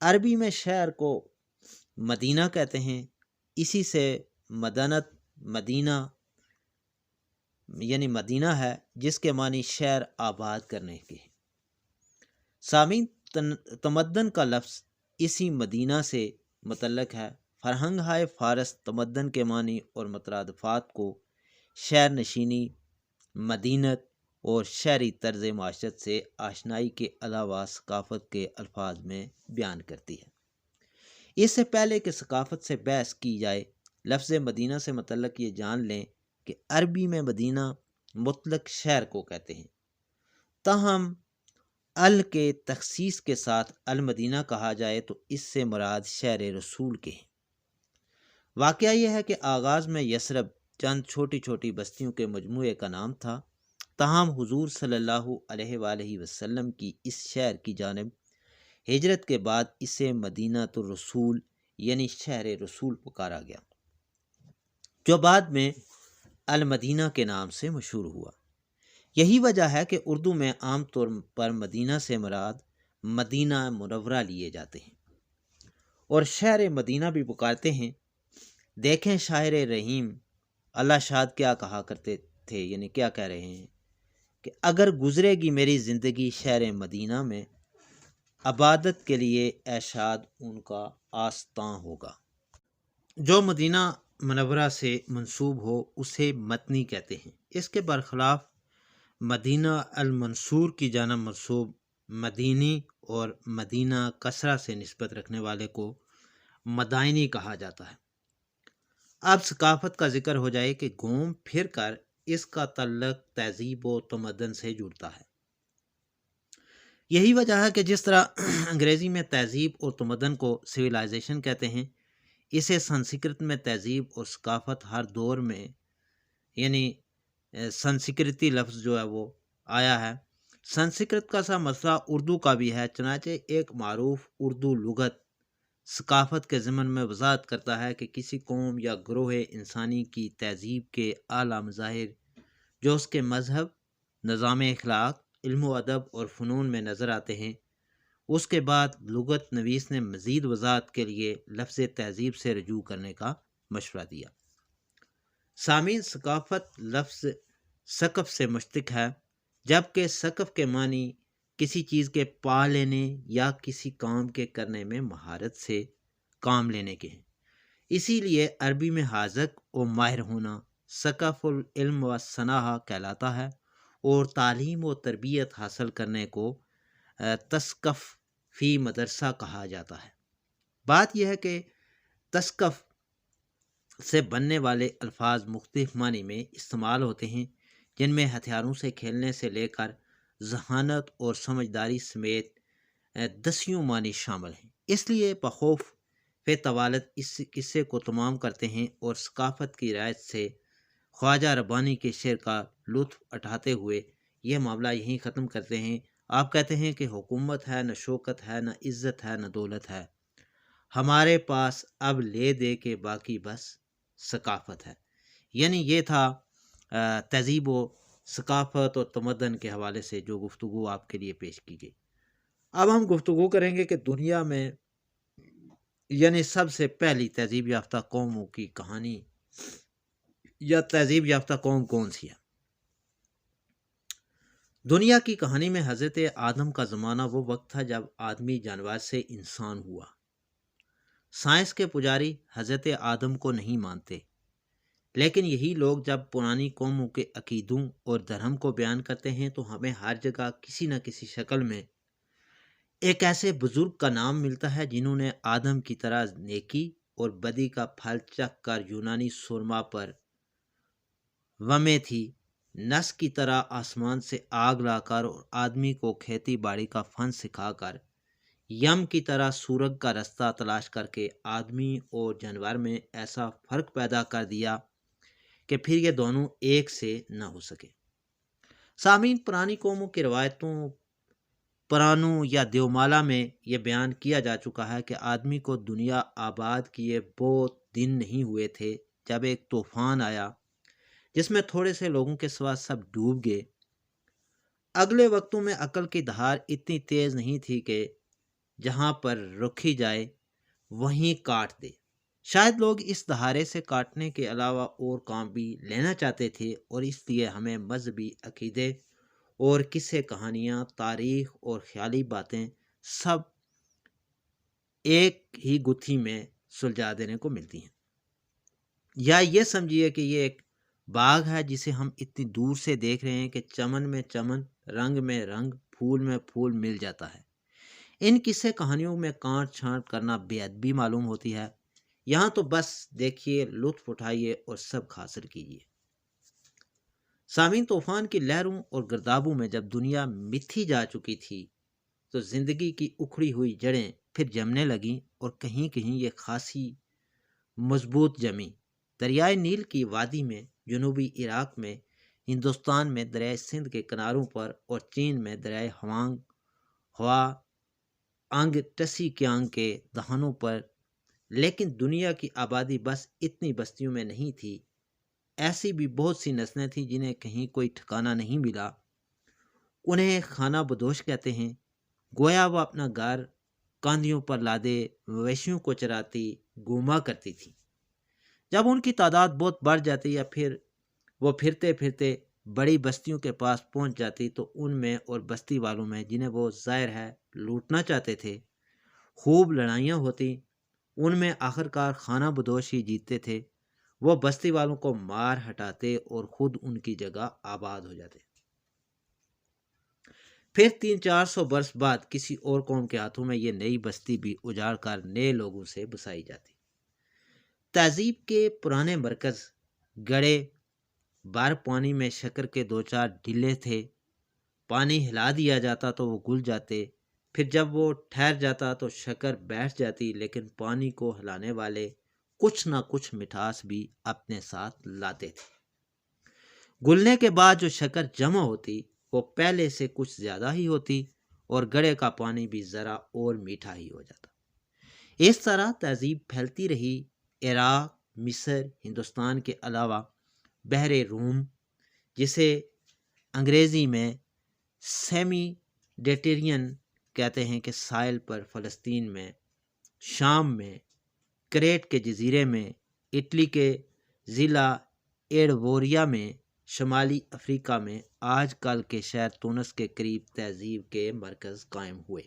عربی میں شہر کو مدینہ کہتے ہیں، اسی سے مدنت مدینہ یعنی مدینہ ہے، جس کے معنی شہر آباد کرنے کے ہیں۔ سامعین، تمدن کا لفظ اسی مدینہ سے متعلق ہے۔ فرہنگ ہائے فارس تمدن کے معنی اور مترادفات کو شہر نشینی، مدینت اور شہری طرز معاشرت سے آشنائی کے علاوہ ثقافت کے الفاظ میں بیان کرتی ہے۔ اس سے پہلے کہ ثقافت سے بحث کی جائے، لفظ مدینہ سے متعلق یہ جان لیں کہ عربی میں مدینہ مطلق شہر کو کہتے ہیں، تاہم ال کے تخصیص کے ساتھ المدینہ کہا جائے تو اس سے مراد شہر رسول کے ہیں۔ واقعہ یہ ہے کہ آغاز میں یثرب چند چھوٹی چھوٹی بستیوں کے مجموعے کا نام تھا، تاہم حضور صلی اللہ علیہ وآلہ وسلم کی اس شہر کی جانب ہجرت کے بعد اسے مدینہ الرسول یعنی شہر رسول پکارا گیا، جو بعد میں المدینہ کے نام سے مشہور ہوا۔ یہی وجہ ہے کہ اردو میں عام طور پر مدینہ سے مراد مدینہ منورہ لیے جاتے ہیں اور شہر مدینہ بھی پکارتے ہیں۔ دیکھیں شاعر رحیم اللہ شاد کیا کہا کرتے تھے، یعنی کیا کہہ رہے ہیں کہ اگر گزرے گی میری زندگی شہر مدینہ میں، عبادت کے لیے اے شاد ان کا آستاں ہوگا۔ جو مدینہ منورہ سے منسوب ہو اسے مدنی کہتے ہیں۔ اس کے برخلاف مدینہ المنصور کی جانب منسوب مدینی اور مدینہ کسرہ سے نسبت رکھنے والے کو مدائنی کہا جاتا ہے۔ اب ثقافت کا ذکر ہو جائے کہ گھوم پھر کر اس کا تعلق تہذیب و تمدن سے جڑتا ہے۔ یہی وجہ ہے کہ جس طرح انگریزی میں تہذیب اور تمدن کو سویلائزیشن کہتے ہیں، اسے سنسکرت میں تہذیب اور ثقافت ہر دور میں، یعنی سنسکرتی لفظ جو ہے وہ آیا ہے۔ سنسکرت کا سا مسئلہ اردو کا بھی ہے، چنانچہ ایک معروف اردو لغت ثقافت کے ضمن میں وضاحت کرتا ہے کہ کسی قوم یا گروہ انسانی کی تہذیب کے اعلیٰ مظاہر جو اس کے مذہب، نظام اخلاق، علم و ادب اور فنون میں نظر آتے ہیں۔ اس کے بعد لغت نویس نے مزید وضاحت کے لیے لفظ تہذیب سے رجوع کرنے کا مشورہ دیا۔ سامعین، ثقافت لفظ ثقف سے مشتق ہے، جبکہ ثقف کے معنی کسی چیز کے پا لینے یا کسی کام کے کرنے میں مہارت سے کام لینے کے ہیں۔ اسی لیے عربی میں حاذق و ماہر ہونا ثقف العلم و صناعہ کہلاتا ہے، اور تعلیم و تربیت حاصل کرنے کو تثقف فی مدرسہ کہا جاتا ہے۔ بات یہ ہے کہ تثقف سے بننے والے الفاظ مختلف معنی میں استعمال ہوتے ہیں، جن میں ہتھیاروں سے کھیلنے سے لے کر ذہانت اور سمجھداری سمیت 10 معنی شامل ہیں۔ اس لیے بخوف فی طوالت اس قصے کو تمام کرتے ہیں اور ثقافت کی رعایت سے خواجہ ربانی کے شعر کا لطف اٹھاتے ہوئے یہ معاملہ یہیں ختم کرتے ہیں۔ آپ کہتے ہیں کہ حکومت ہے نہ شوکت ہے، نہ عزت ہے نہ دولت ہے، ہمارے پاس اب لے دے کے باقی بس ثقافت ہے۔ یعنی یہ تھا تہذیب و ثقافت اور تمدن کے حوالے سے جو گفتگو آپ کے لیے پیش کی گئی۔ اب ہم گفتگو کریں گے کہ دنیا میں یعنی سب سے پہلی تہذیب یافتہ قوموں کی کہانی یا تہذیب یافتہ قوم کون سی ہے۔ دنیا کی کہانی میں حضرت آدم کا زمانہ وہ وقت تھا جب آدمی جانور سے انسان ہوا۔ سائنس کے پجاری حضرت آدم کو نہیں مانتے، لیکن یہی لوگ جب پرانی قوموں کے عقیدوں اور دھرم کو بیان کرتے ہیں تو ہمیں ہر جگہ کسی نہ کسی شکل میں ایک ایسے بزرگ کا نام ملتا ہے جنہوں نے آدم کی طرح نیکی اور بدی کا پھل چکھ کر یونانی سرما پر ومے تھی، نس کی طرح آسمان سے آگ لا کر اور آدمی کو کھیتی باڑی کا فن سکھا کر، یم کی طرح سورگ کا رستہ تلاش کر کے آدمی اور جانور میں ایسا فرق پیدا کر دیا کہ پھر یہ دونوں ایک سے نہ ہو سکے۔ سامعین، پرانی قوموں کی روایتوں پرانوں یا دیومالا میں یہ بیان کیا جا چکا ہے کہ آدمی کو دنیا آباد کیے بہت دن نہیں ہوئے تھے جب ایک طوفان آیا جس میں تھوڑے سے لوگوں کے سوا سب ڈوب گئے۔ اگلے وقتوں میں عقل کی دھار اتنی تیز نہیں تھی کہ جہاں پر رکھی جائے وہیں کاٹ دے۔ شاید لوگ اس دہاڑے سے کاٹنے کے علاوہ اور کام بھی لینا چاہتے تھے، اور اس لیے ہمیں مذہبی عقیدے اور قصے کہانیاں، تاریخ اور خیالی باتیں سب ایک ہی گتھی میں سلجھا دینے کو ملتی ہیں۔ یا یہ سمجھیے کہ یہ ایک باغ ہے جسے ہم اتنی دور سے دیکھ رہے ہیں کہ چمن میں چمن، رنگ میں رنگ، پھول میں پھول مل جاتا ہے۔ ان قصے کہانیوں میں کانٹ چھانٹ کرنا بے ادبی معلوم ہوتی ہے۔ یہاں تو بس دیکھیے، لطف اٹھائیے اور سبق حاصل کیجیے۔ سامعین، طوفان کی لہروں اور گردابوں میں جب دنیا متھی جا چکی تھی تو زندگی کی اکھڑی ہوئی جڑیں پھر جمنے لگیں، اور کہیں کہیں یہ خاصی مضبوط جمی۔ دریائے نیل کی وادی میں، جنوبی عراق میں، ہندوستان میں دریائے سندھ کے کناروں پر، اور چین میں دریائے ہوانگ ہوا انگ ٹسی کیانگ کے دہانوں پر۔ لیکن دنیا کی آبادی بس اتنی بستیوں میں نہیں تھی، ایسی بھی بہت سی نسلیں تھیں جنہیں کہیں کوئی ٹھکانہ نہیں ملا۔ انہیں خانہ بدوش کہتے ہیں۔ گویا وہ اپنا گھر کاندھیوں پر لادے مویشیوں کو چراتی گھوما کرتی تھی۔ جب ان کی تعداد بہت بڑھ جاتی یا پھر وہ پھرتے پھرتے بڑی بستیوں کے پاس پہنچ جاتی تو ان میں اور بستی والوں میں، جنہیں وہ ظاہر ہے لوٹنا چاہتے تھے، خوب لڑائیاں ہوتی۔ ان میں آخرکار خانہ بدوش ہی جیتتے تھے۔ وہ بستی والوں کو مار ہٹاتے اور خود ان کی جگہ آباد ہو جاتے۔ پھر 300-400 برس بعد کسی اور قوم کے ہاتھوں میں یہ نئی بستی بھی اجاڑ کر نئے لوگوں سے بسائی جاتی۔ تہذیب کے پرانے مرکز گڑھے بار پانی میں شکر کے 2-4 ڈلے تھے۔ پانی ہلا دیا جاتا تو وہ گل جاتے، پھر جب وہ ٹھہر جاتا تو شکر بیٹھ جاتی، لیکن پانی کو ہلانے والے کچھ نہ کچھ مٹھاس بھی اپنے ساتھ لاتے تھے۔ گلنے کے بعد جو شکر جمع ہوتی وہ پہلے سے کچھ زیادہ ہی ہوتی، اور گڑھے کا پانی بھی ذرا اور میٹھا ہی ہو جاتا۔ اس طرح تہذیب پھیلتی رہی۔ عراق، مصر، ہندوستان کے علاوہ بحر روم، جسے انگریزی میں سیمی ڈیٹیرین کہتے ہیں، کے ساحل پر، فلسطین میں، شام میں، کریٹ کے جزیرے میں، اٹلی کے ضلع ایڈوریا میں، شمالی افریقہ میں، آج کل کے شہر تونس کے قریب تہذیب کے مرکز قائم ہوئے۔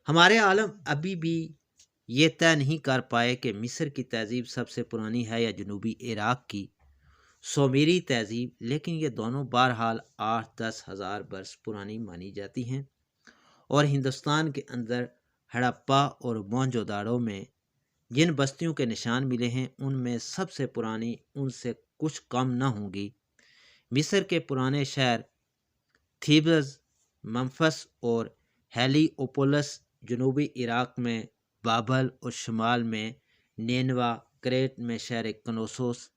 ہمارے عالم ابھی بھی یہ طے نہیں کر پائے کہ مصر کی تہذیب سب سے پرانی ہے یا جنوبی عراق کی سومیری تہذیب، لیکن یہ دونوں بہرحال 8-10 ہزار برس پرانی مانی جاتی ہیں۔ اور ہندوستان کے اندر ہڑپا اور موہنجو داڑو میں جن بستیوں کے نشان ملے ہیں، ان میں سب سے پرانی ان سے کچھ کم نہ ہوں گی۔ مصر کے پرانے شہر تھیبز، ممفس اور ہیلی اوپولس، جنوبی عراق میں بابل، اور شمال میں نینوا، کریٹ میں شہر کنوسوس،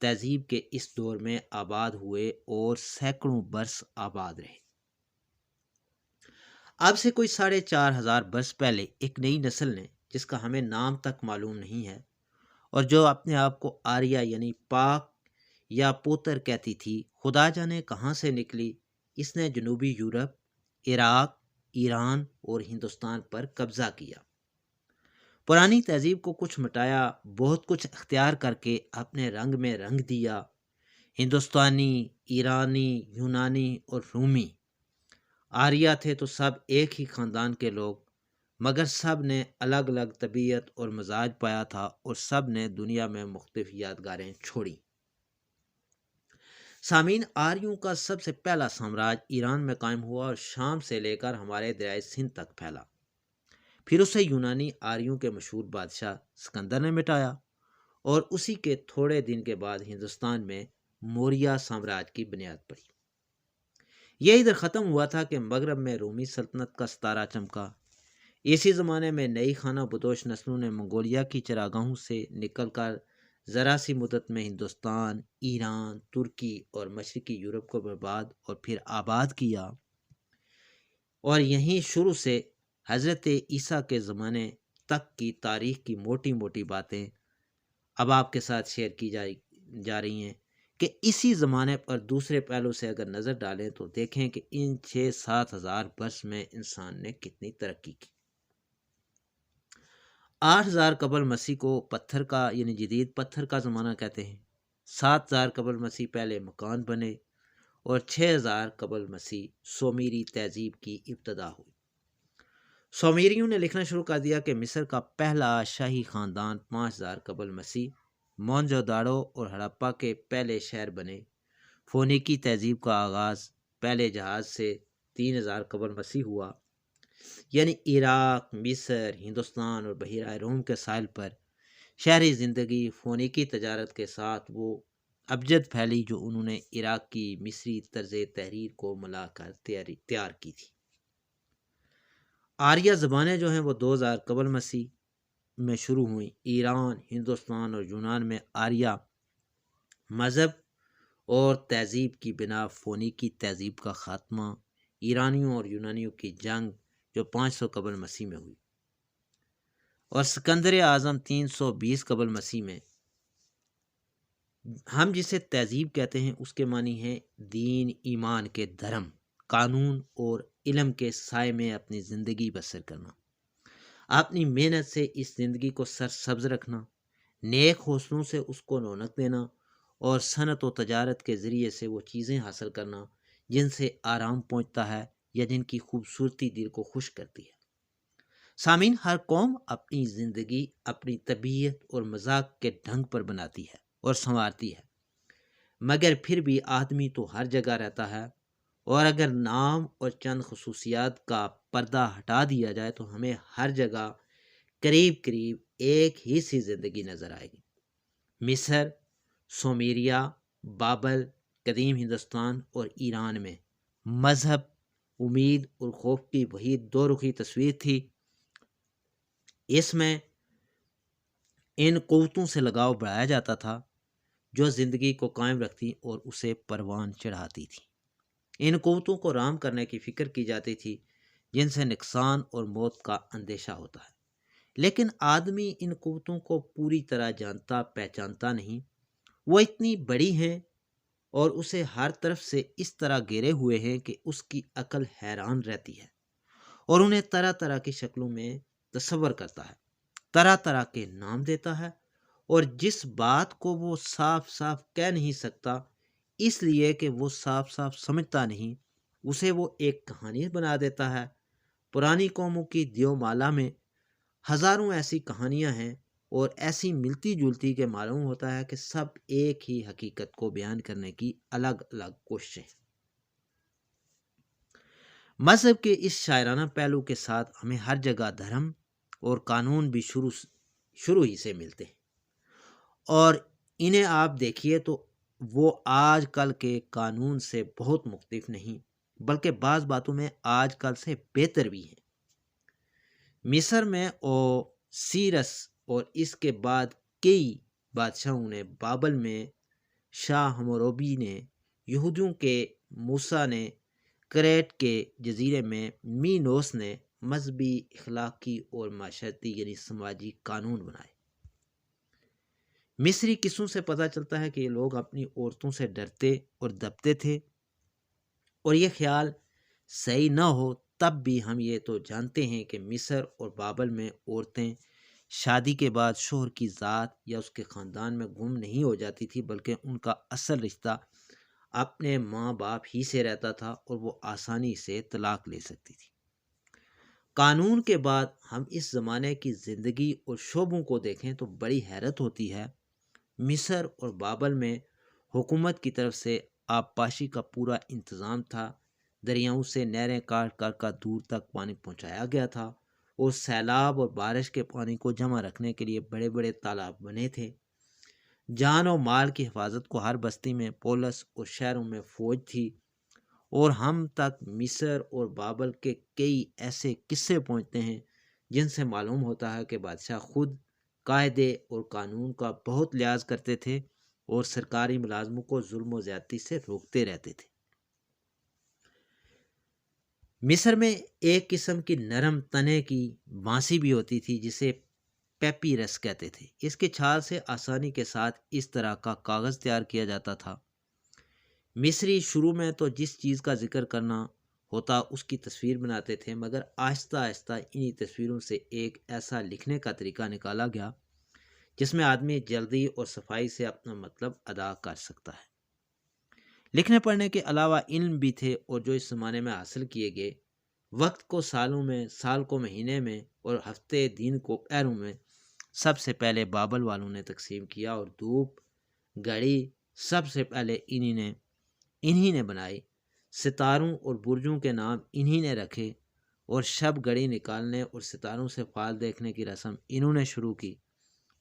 تہذیب کے اس دور میں آباد ہوئے اور سینکڑوں برس آباد رہے۔ اب سے کوئی 4,500 برس پہلے ایک نئی نسل نے، جس کا ہمیں نام تک معلوم نہیں ہے، اور جو اپنے آپ کو آریہ یعنی پاک یا پوتر کہتی تھی، خدا جانے کہاں سے نکلی، اس نے جنوبی یورپ، عراق، ایران اور ہندوستان پر قبضہ کیا۔ پرانی تہذیب کو کچھ مٹایا، بہت کچھ اختیار کر کے اپنے رنگ میں رنگ دیا۔ ہندوستانی، ایرانی، یونانی اور رومی آریہ تھے تو سب ایک ہی خاندان کے لوگ، مگر سب نے الگ الگ طبیعت اور مزاج پایا تھا، اور سب نے دنیا میں مختلف یادگاریں چھوڑی۔ سامعین، آریوں کا سب سے پہلا سامراج ایران میں قائم ہوا اور شام سے لے کر ہمارے دریائے سندھ تک پھیلا۔ پھر اسے یونانی آریوں کے مشہور بادشاہ سکندر نے مٹایا، اور اسی کے تھوڑے دن کے بعد ہندوستان میں موریہ سامراج کی بنیاد پڑی۔ یہ ادھر ختم ہوا تھا کہ مغرب میں رومی سلطنت کا ستارہ چمکا۔ اسی زمانے میں نئی خانہ بدوش نسلوں نے منگولیا کی چراگاہوں سے نکل کر ذرا سی مدت میں ہندوستان، ایران، ترکی اور مشرقی یورپ کو برباد اور پھر آباد کیا۔ اور یہیں شروع سے حضرت عیسیٰ کے زمانے تک کی تاریخ کی موٹی موٹی باتیں اب آپ کے ساتھ شیئر کی جا رہی ہیں۔ کہ اسی زمانے پر دوسرے پہلو سے اگر نظر ڈالیں تو دیکھیں کہ ان 6-7 ہزار برس میں انسان نے کتنی ترقی کی۔ 8,000 قبل مسیح کو پتھر کا یعنی جدید پتھر کا زمانہ کہتے ہیں۔ 7,000 قبل مسیح پہلے مکان بنے اور 6,000 قبل مسیح سومیری تہذیب کی ابتدا ہوئی۔ سومیریوں نے لکھنا شروع کر دیا کہ مصر کا پہلا شاہی خاندان 5,000 قبل مسیح مونجو داڑو اور ہڑپا کے پہلے شہر بنے۔ فونیکی تہذیب کا آغاز پہلے جہاز سے 3,000 قبل مسیح ہوا، یعنی عراق، مصر، ہندوستان اور بحیرہ روم کے ساحل پر شہری زندگی فونیکی تجارت کے ساتھ وہ ابجد پھیلی جو انہوں نے عراق کی مصری طرز تحریر کو ملا کر تیار کی تھی۔ آریہ زبانیں جو ہیں وہ 2,000 قبل مسیح میں شروع ہوئیں۔ ایران، ہندوستان اور یونان میں آریہ مذہب اور تہذیب کی بنا فونیکی تہذیب کا خاتمہ، ایرانیوں اور یونانیوں کی جنگ جو 500 قبل مسیح میں ہوئی، اور سکندر اعظم 320 قبل مسیح میں۔ ہم جسے تہذیب کہتے ہیں اس کے معنی ہے دین، ایمان کے دھرم، قانون اور علم کے سائے میں اپنی زندگی بسر کرنا، اپنی محنت سے اس زندگی کو سرسبز رکھنا، نیک حوصلوں سے اس کو رونق دینا اور صنعت و تجارت کے ذریعے سے وہ چیزیں حاصل کرنا جن سے آرام پہنچتا ہے یا جن کی خوبصورتی دل کو خوش کرتی ہے۔ سامعین، ہر قوم اپنی زندگی اپنی طبیعت اور مزاج کے ڈھنگ پر بناتی ہے اور سنوارتی ہے، مگر پھر بھی آدمی تو ہر جگہ رہتا ہے، اور اگر نام اور چند خصوصیات کا پردہ ہٹا دیا جائے تو ہمیں ہر جگہ قریب قریب ایک ہی سی زندگی نظر آئے گی۔ مصر، سومیریا، بابل، قدیم ہندوستان اور ایران میں مذہب، امید اور خوف کی وہی دو رخی تصویر تھی۔ اس میں ان قوتوں سے لگاؤ بڑھایا جاتا تھا جو زندگی کو قائم رکھتی اور اسے پروان چڑھاتی تھی۔ ان قوتوں کو رام کرنے کی فکر کی جاتی تھی جن سے نقصان اور موت کا اندیشہ ہوتا ہے، لیکن آدمی ان قوتوں کو پوری طرح جانتا پہچانتا نہیں۔ وہ اتنی بڑی ہیں اور اسے ہر طرف سے اس طرح گھیرے ہوئے ہیں کہ اس کی عقل حیران رہتی ہے اور انہیں طرح طرح کی شکلوں میں تصور کرتا ہے، طرح طرح کے نام دیتا ہے، اور جس بات کو وہ صاف صاف کہہ نہیں سکتا اس لیے کہ وہ صاف صاف سمجھتا نہیں، اسے وہ ایک کہانی بنا دیتا ہے۔ پرانی قوموں کی دیو مالا میں ہزاروں ایسی کہانیاں ہیں اور ایسی ملتی جلتی کہ معلوم ہوتا ہے کہ سب ایک ہی حقیقت کو بیان کرنے کی الگ الگ کوششیں۔ مذہب کے اس شاعرانہ پہلو کے ساتھ ہمیں ہر جگہ دھرم اور قانون بھی شروع ہی سے ملتے ہیں، اور انہیں آپ دیکھیے تو وہ آج کل کے قانون سے بہت مختلف نہیں، بلکہ بعض باتوں میں آج کل سے بہتر بھی ہیں۔ مصر میں اوسیرس اور اس کے بعد کئی بادشاہوں نے، بابل میں شاہ ہمورابی نے، یہودیوں کے موسیٰ نے، کریٹ کے جزیرے میں مینوس نے مذہبی، اخلاقی اور معاشرتی یعنی سماجی قانون بنائے۔ مصری قصوں سے پتہ چلتا ہے کہ یہ لوگ اپنی عورتوں سے ڈرتے اور دبتے تھے، اور یہ خیال صحیح نہ ہو تب بھی ہم یہ تو جانتے ہیں کہ مصر اور بابل میں عورتیں شادی کے بعد شوہر کی ذات یا اس کے خاندان میں گم نہیں ہو جاتی تھی، بلکہ ان کا اصل رشتہ اپنے ماں باپ ہی سے رہتا تھا اور وہ آسانی سے طلاق لے سکتی تھی۔ قانون کے بعد ہم اس زمانے کی زندگی اور شعبوں کو دیکھیں تو بڑی حیرت ہوتی ہے۔ مصر اور بابل میں حکومت کی طرف سے آبپاشی کا پورا انتظام تھا، دریاؤں سے نہریں کاٹ کر دور تک پانی پہنچایا گیا تھا، اور سیلاب اور بارش کے پانی کو جمع رکھنے کے لیے بڑے بڑے تالاب بنے تھے۔ جان و مال کی حفاظت کو ہر بستی میں پولس اور شہروں میں فوج تھی، اور ہم تک مصر اور بابل کے کئی ایسے قصے پہنچتے ہیں جن سے معلوم ہوتا ہے کہ بادشاہ خود قاعدے اور قانون کا بہت لحاظ کرتے تھے اور سرکاری ملازموں کو ظلم و زیادتی سے روکتے رہتے تھے۔ مصر میں ایک قسم کی نرم تنے کی بانسی بھی ہوتی تھی جسے پیپیرس کہتے تھے۔ اس کے چھال سے آسانی کے ساتھ اس طرح کا کاغذ تیار کیا جاتا تھا مصری شروع میں تو جس چیز کا ذکر کرنا ہوتا اس کی تصویر بناتے تھے، مگر آہستہ آہستہ انہی تصویروں سے ایک ایسا لکھنے کا طریقہ نکالا گیا جس میں آدمی جلدی اور صفائی سے اپنا مطلب ادا کر سکتا ہے۔ لکھنے پڑھنے کے علاوہ علم بھی تھے، اور جو اس زمانے میں حاصل کیے گئے، وقت کو سالوں میں، سال کو مہینے میں، اور ہفتے دن کو پیروں میں سب سے پہلے بابل والوں نے تقسیم کیا، اور دھوپ گھڑی سب سے پہلے انہی نے بنائی، ستاروں اور برجوں کے نام انہی نے رکھے، اور شب گھڑی نکالنے اور ستاروں سے فال دیکھنے کی رسم انہوں نے شروع کی۔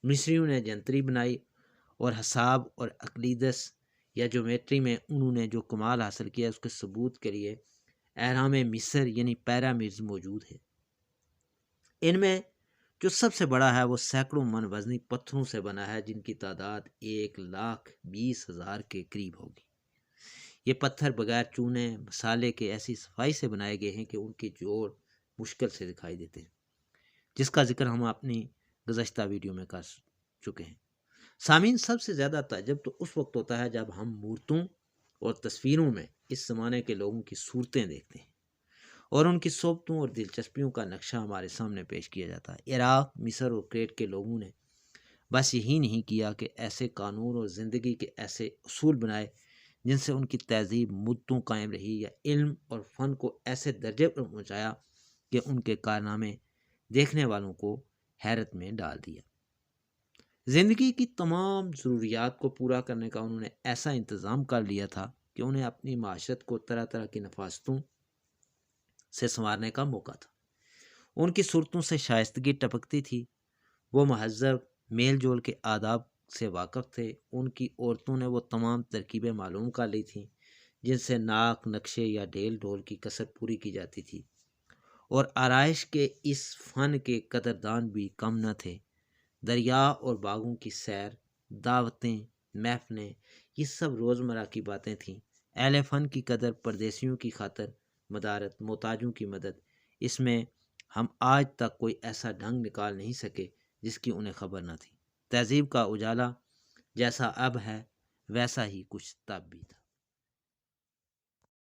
مصریوں نے جنتری بنائی، اور حساب اور اقلیدس یا جیومیٹری میں انہوں نے جو کمال حاصل کیا اس کے ثبوت کے لیے اہرام مصر یعنی پیرامڈز موجود ہے۔ ان میں جو سب سے بڑا ہے وہ سینکڑوں من وزنی پتھروں سے بنا ہے، جن کی تعداد 1,20,000 کے قریب ہوگی۔ یہ پتھر بغیر چونے مسالے کے ایسی صفائی سے بنائے گئے ہیں کہ ان کے جوڑ مشکل سے دکھائی دیتے ہیں، جس کا ذکر ہم اپنی گزشتہ ویڈیو میں کر چکے ہیں۔ سامعین، سب سے زیادہ تعجب تو اس وقت ہوتا ہے جب ہم مورتوں اور تصویروں میں اس زمانے کے لوگوں کی صورتیں دیکھتے ہیں، اور ان کی صحبتوں اور دلچسپیوں کا نقشہ ہمارے سامنے پیش کیا جاتا ہے۔ عراق، مصر اور کریٹ کے لوگوں نے بس یہی نہیں کیا کہ ایسے قانون اور زندگی کے ایسے اصول بنائے جن سے ان کی تہذیب مدتوں قائم رہی، یا علم اور فن کو ایسے درجے پر پہنچایا کہ ان کے کارنامے دیکھنے والوں کو حیرت میں ڈال دیا۔ زندگی کی تمام ضروریات کو پورا کرنے کا انہوں نے ایسا انتظام کر لیا تھا کہ انہیں اپنی معاشرت کو طرح طرح کی نفاستوں سے سنوارنے کا موقع تھا۔ ان کی صورتوں سے شائستگی ٹپکتی تھی، وہ مہذب میل جول کے آداب سے واقف تھے۔ ان کی عورتوں نے وہ تمام ترکیبیں معلوم کر لی تھیں جن سے ناک، نقشے یا ڈھیل ڈھول کی کسر پوری کی جاتی تھی، اور آرائش کے اس فن کے قدردان بھی کم نہ تھے۔ دریا اور باغوں کی سیر، دعوتیں، محفلیں، یہ سب روزمرہ کی باتیں تھیں۔ اہل فن کی قدر، پردیسیوں کی خاطر مدارت، محتاجوں کی مدد، اس میں ہم آج تک کوئی ایسا ڈھنگ نکال نہیں سکے جس کی انہیں خبر نہ تھی۔ تہذیب کا اجالا جیسا اب ہے ویسا ہی کچھ تب بھی تھا۔